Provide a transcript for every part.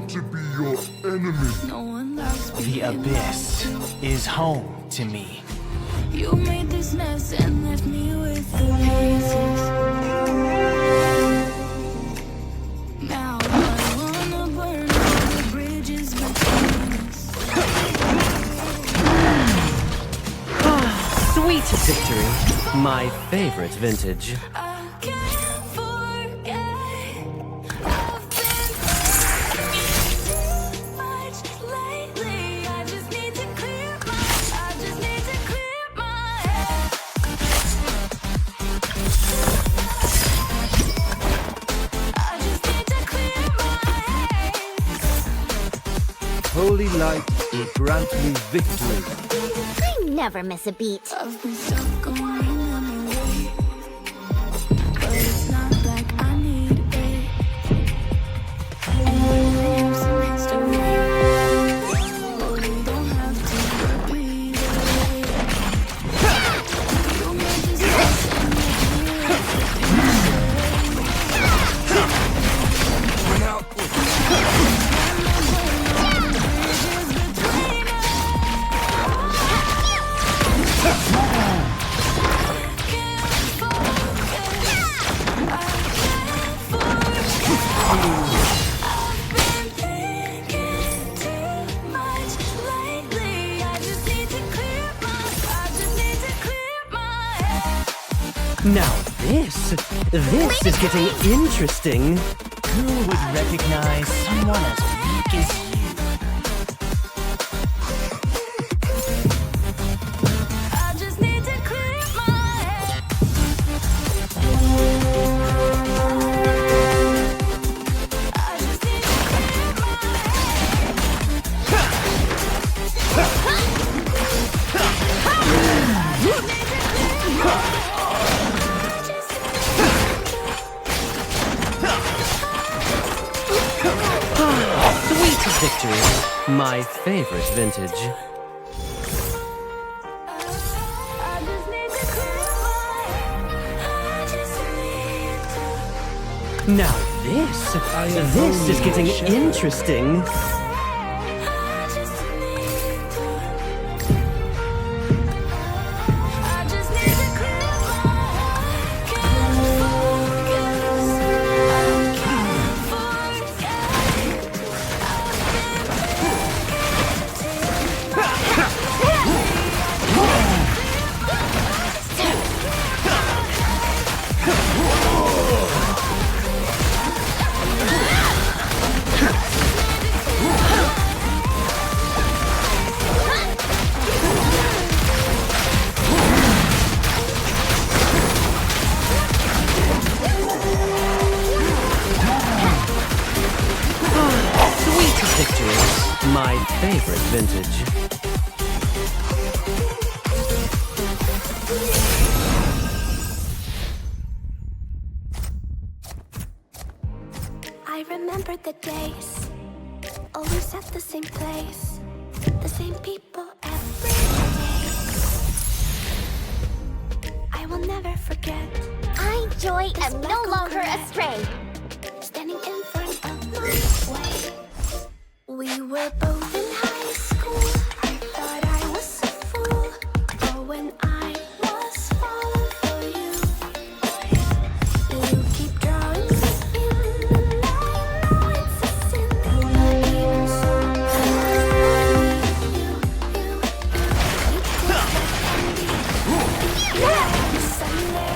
to be your enemy. No one likes me. The abyss is home to me. You made this mess and left me with the pieces. Now I wanna burn all the bridges between us. Sweet victory. My favorite vintage. I can't forget. I've been too much lately. I just need to clear my head. I just need to clear my head. Holy light will grant me victory. I never miss a beat. I've been stuck on your memory, but it's not like I need it. And we have some history. Oh, you don't have to repeat it. You made this mess and left me with the Run out. Now this is getting interesting. Who would recognize someone as weak as you? I just need to clear my head. I just need to clear my Sweet victory. My favorite vintage. I just need to clear my head. I just need to. Now this is getting interesting. I just need to. I just need to clear my head. Can't focus. I can't forget. Sweet victory. My favorite vintage. I remember the days, always at the same place, the same people every day. I will never forget. I, Joy, am no longer astray. Standing in front of my way. We were both in high school. I thought I was a fool. But when I was falling for you, you keep drawing me in, and I know it's a sin. But even so, you Sunday.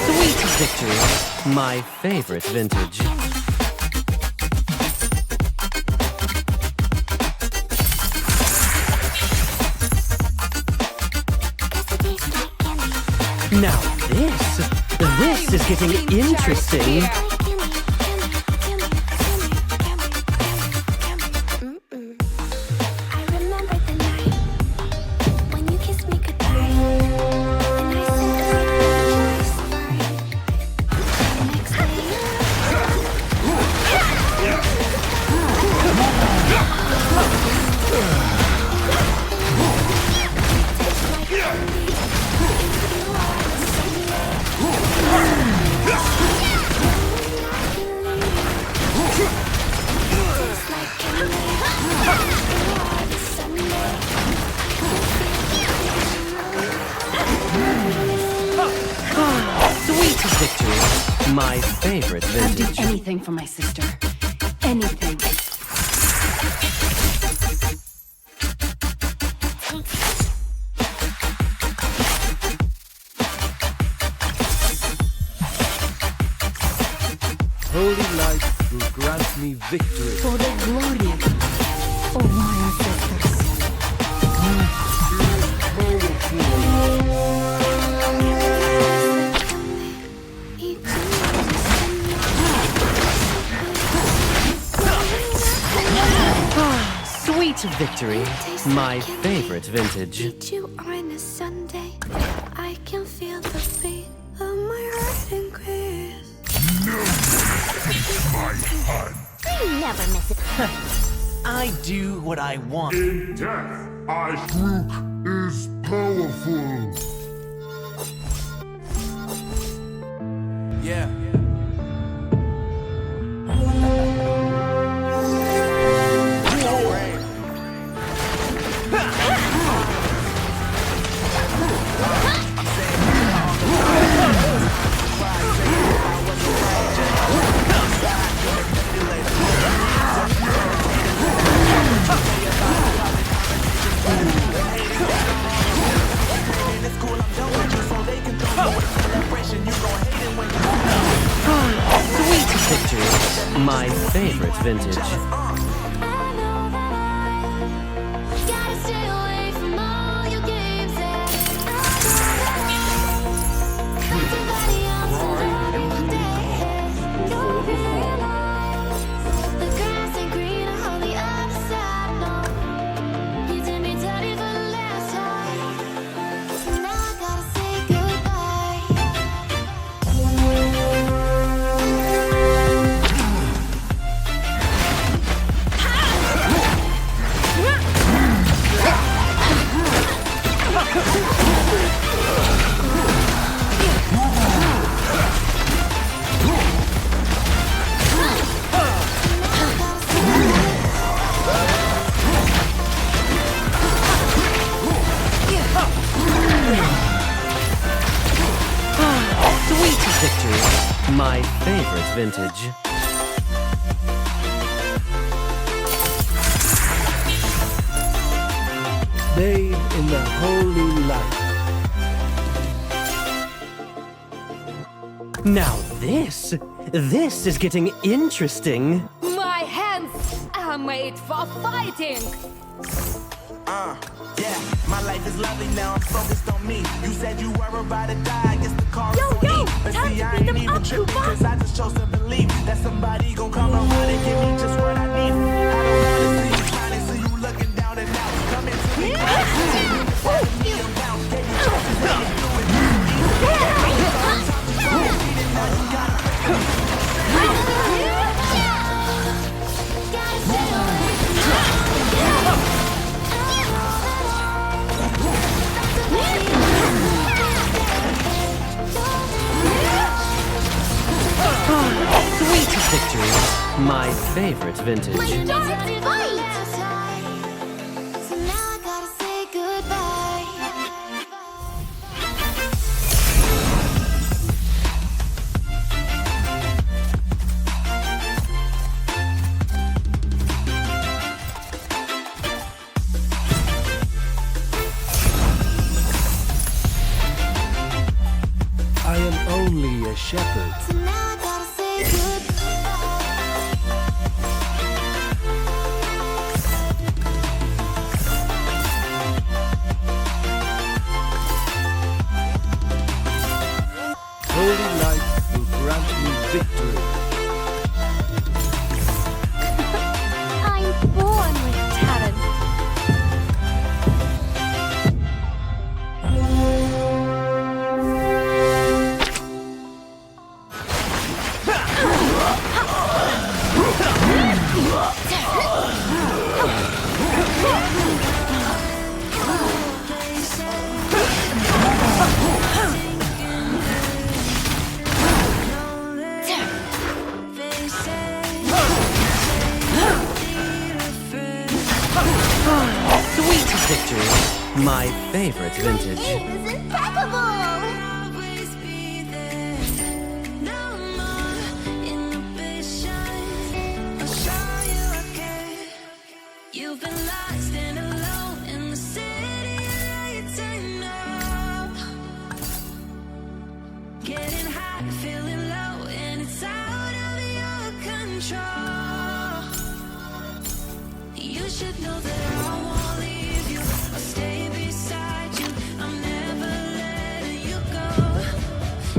Sweet victory. My favorite vintage. Now this is getting interesting. I remember the night when you kissed me goodbye, and I said sorry. The next day. My favorite I'd do vintage. anything for my sister. Anything. Holy light will grant me victory. For the glory of my ancestors. Sweet victory. My favorite vintage. Meet you on a Sunday. I can feel the beat of my heart increase. You never miss it. I do what I want. In death, Groot is powerful. Yeah. Sweet victory. My favorite vintage. I know that I gotta stay away from all your games. And I know that somebody else one day you'll realize the grass ain't greener on the other side. No, you did me dirty for the last time, so now I gotta say goodbye. Sweet victory. My favorite vintage. Bathe in the holy light. Now this is getting interesting. My hands are made for fighting. Yeah, my life is lovely now. I'm focused on me. You said you were about to die. I guess the call is Yo, so yo, deep. But time see, to I beat ain't them even up, tripping, Cooper. cause I just chose to believe that somebody gon' come around and give me just what I need. I don't wanna see you shining, see you looking down and out. Come into me, me and bounce. Gave you chances, and you do it. Now you got Sweet victory. My favorite vintage. My stars fight! So now I gotta say goodbye. I am only a shepherd. So now I gotta say goodbye. holy light will grant me victory. I'm born with talent. Sweet victory. My favorite vintage. This is impeccable. You've been lost and alone in the city lights turn up. Getting high, feeling low, and it's out of your control. You should know that I won't leave you. I'll stay beside you. I'm never letting you go.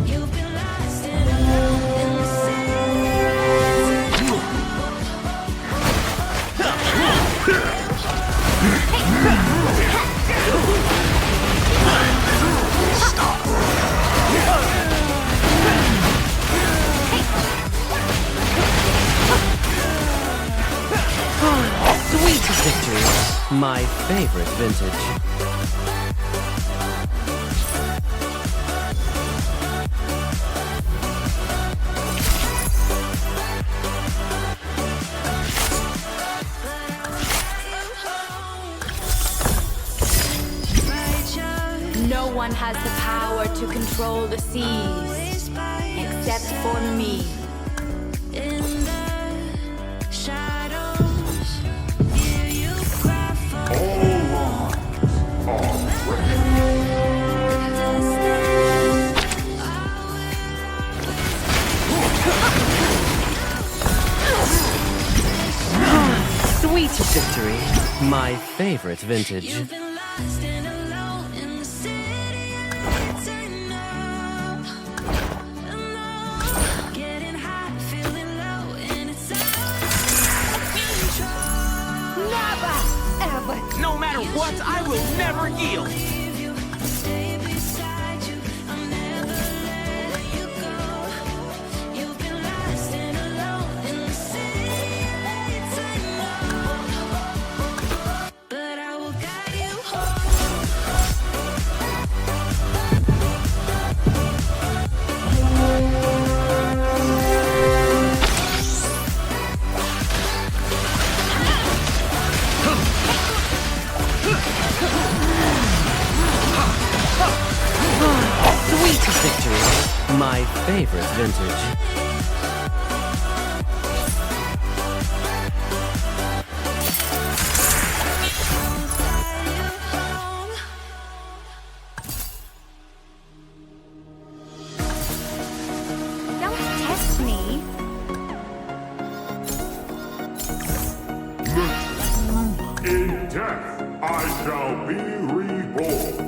You've been lost and alone in the city lights turn Sweet victory. My favorite vintage. No one has the power to control the seas except for me. in the shadows. Hear you cry for Sweet victory. My favorite vintage. You've been lost and alone in the city lights turn up. Alone, getting high, feeling low, and it's out of control. Never, ever. No matter what, I will never yield. Leave you, stay beside you. I'm never letting you go. You've been lost and alone in the city lights turn up. But I will guide you home. Sweet victory. My favorite vintage. Don't test me. In death, I shall be reborn.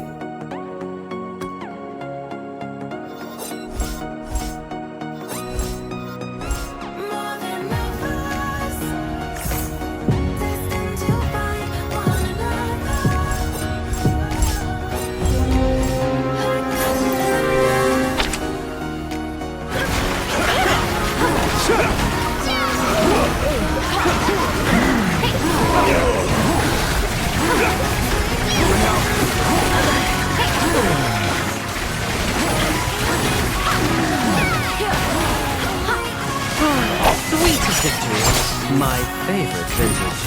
More than lovers, destined to find one Sweet victory. My favorite vintage.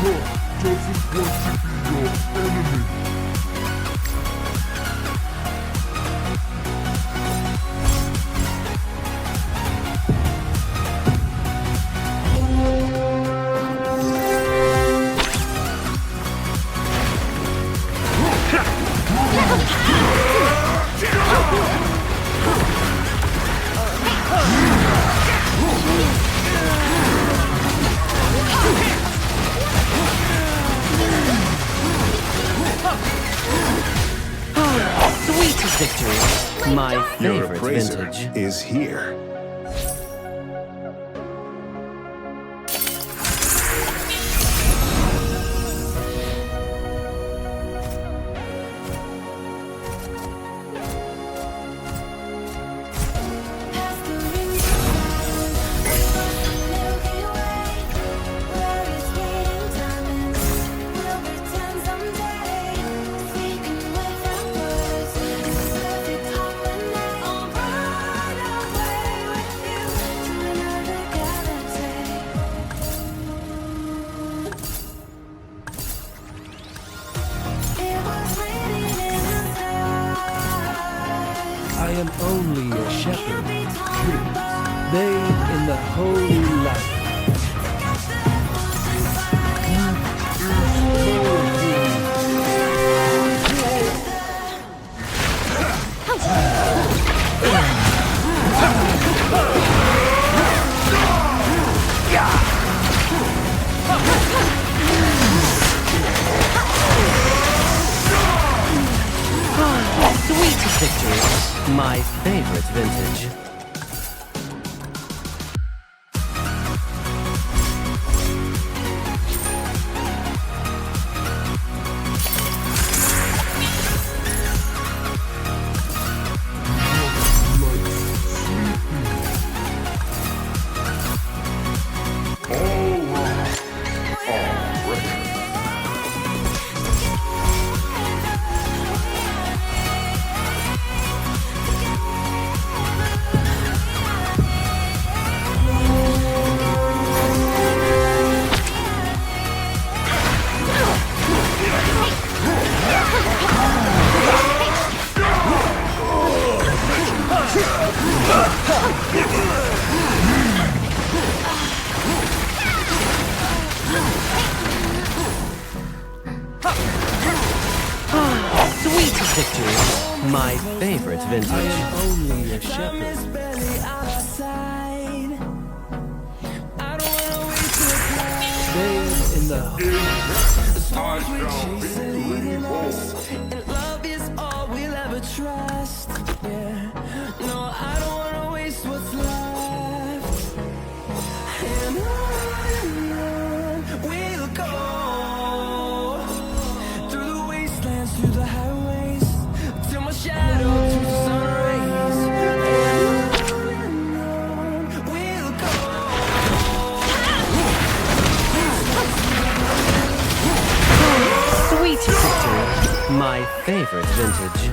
Lord doesn't want to be your enemy. Sweet victory. My Your favorite appraiser vintage. is here. past the rings of Milky Way, where it's hidden diamonds. We'll return someday, speaking without words. It's perfect harmony. I'll run away I am only a shepherd, bathed in the holy light. Sweet victory, my favorite vintage. Sweet victory, my favorite vintage. I am only a shepherd. Bathed in the And love is all we'll ever trust. Yeah. No, I don't wanna waste what's left. And on we'll go. Through the wastelands, through the highways, till my shadow turns to sun rays. And on we'll go. Sweet victory, my favorite vintage.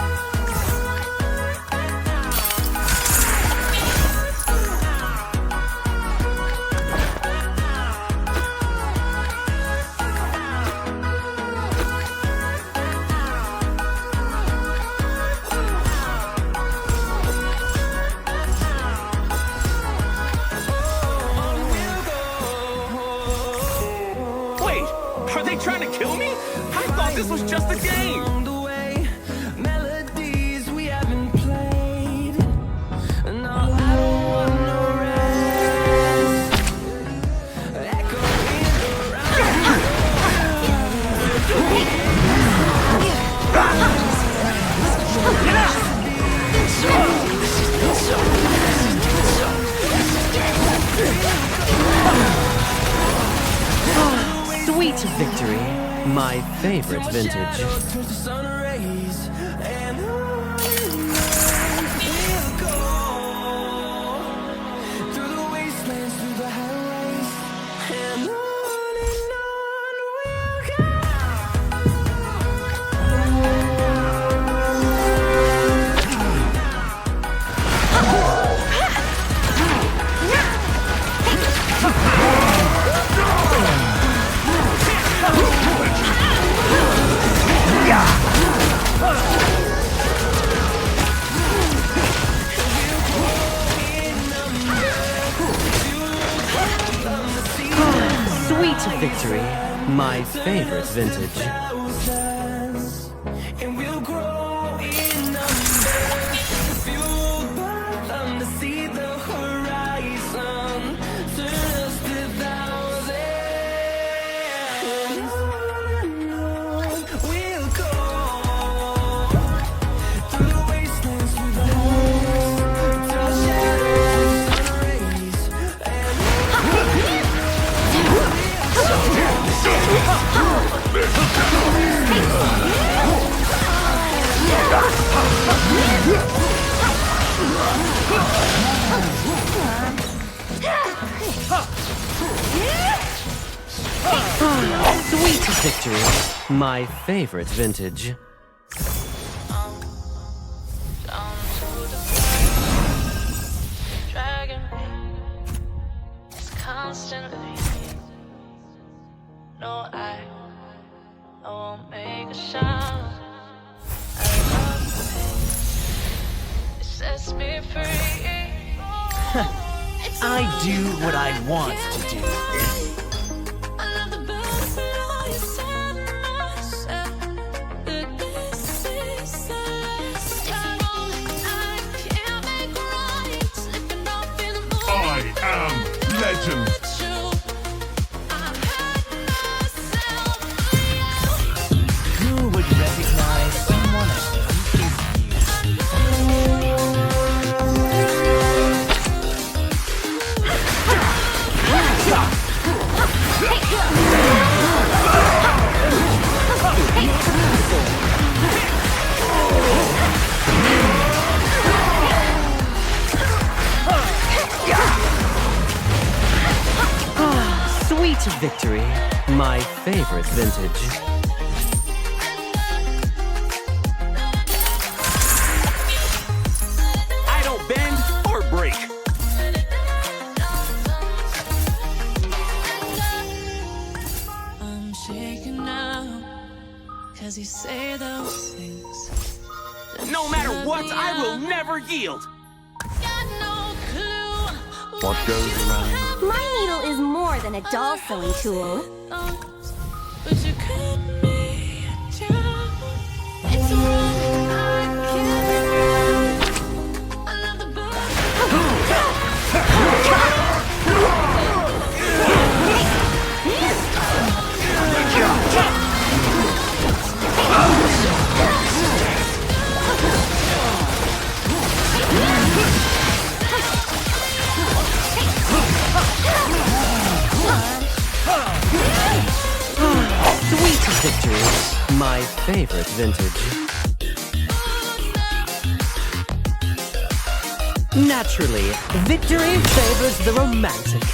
Wait, are they trying to kill me? I thought this was just a game. Along the way, melodies we haven't played. No, I don't want no rest. Echoing Sweet victory, my favorite vintage. turns to sun rays. And on we'll go. Through the wastelands, through the highways. And on we'll go. Sweet victory, my favorite vintage. Thousands, and we'll grow in numbers, fueled by them to see the horizon, turn us to thousands. And on we'll go, through the wastelands, through the highways, till our shadows turn to sun rays. Sweet victory, my favorite vintage. Dragging me, it's constantly. No, I won't make a sound. I love the pain. It's sets me free. I do what I want to do. I love the best and all you said and myself. That this is the last time. I can't make right. Slipping off in the morning. I am legend. Who would recognize someone as weak as Sweet victory. My favorite vintage. I don't bend or break. I'm shaking now, 'cause you say those things. No matter what, I will never yield. Got no clue. What goes around? My needle is more than a doll sewing tool. But you cut me down. It's wrong, I can't. I love the Sweet victory. My favorite vintage. Naturally, victory favors the romantic.